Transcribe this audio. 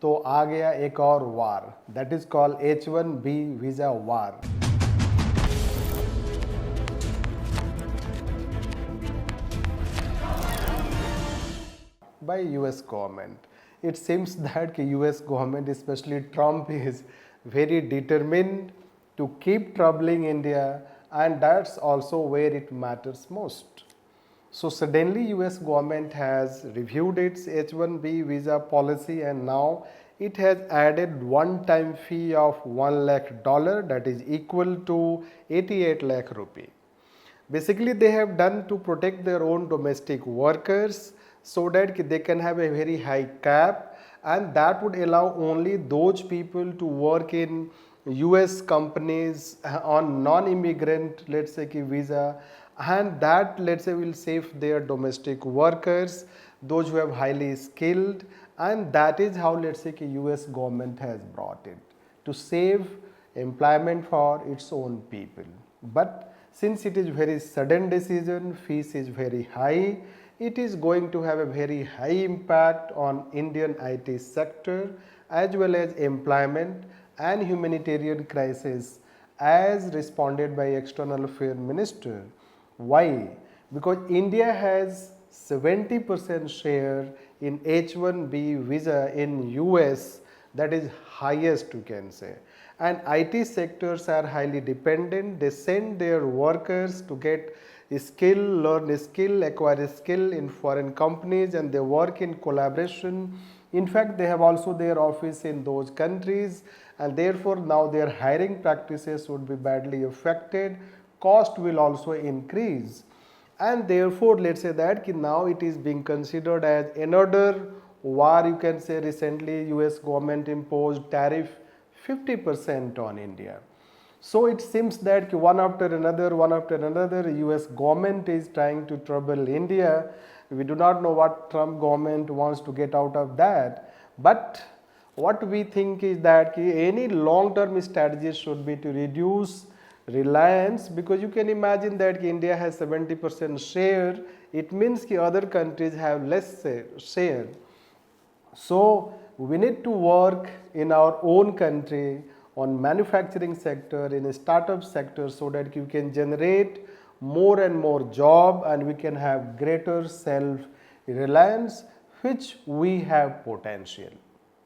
तो आ गया एक और वार, that is called H-1B visa war. By US government. It seems that US government, especially Trump, is very determined to keep troubling India, and that's also where it matters most. So suddenly US government has reviewed its H-1B visa policy, and now it has added one-time fee of $1 lakh, that is equal to 88 lakh rupee. Basically, they have done to protect their own domestic workers so that they can have a very high cap, and that would allow only those people to work in US companies on non-immigrant, let's say, visa, and that, let's say, will save their domestic workers, those who have highly skilled, and that is how, let's say, US government has brought it to save employment for its own people. But since it is very sudden decision, fees is very high, it is going to have a very high impact on Indian IT sector as well as employment and humanitarian crisis as responded by External Affairs Minister. Why? Because India has 70% share in H-1B visa in US, that is highest you can say, and IT sectors are highly dependent. They send their workers to get skill, learn skill, acquire skill in foreign companies, and they work in collaboration. In fact, they have also their office in those countries, and therefore now their hiring practices would be badly affected. Cost will also increase, and therefore let's say that now it is being considered as another war. You can say recently US government imposed tariff 50% on India. So it seems that one after another US government is trying to trouble India. We do not know what Trump government wants to get out of that, but what we think is that any long-term strategy should be to reduce reliance, because you can imagine that India has 70% share, it means other countries have less share. So we need to work in our own country on manufacturing sector, in a startup sector, so that you can generate more and more job and we can have greater self reliance, which we have potential.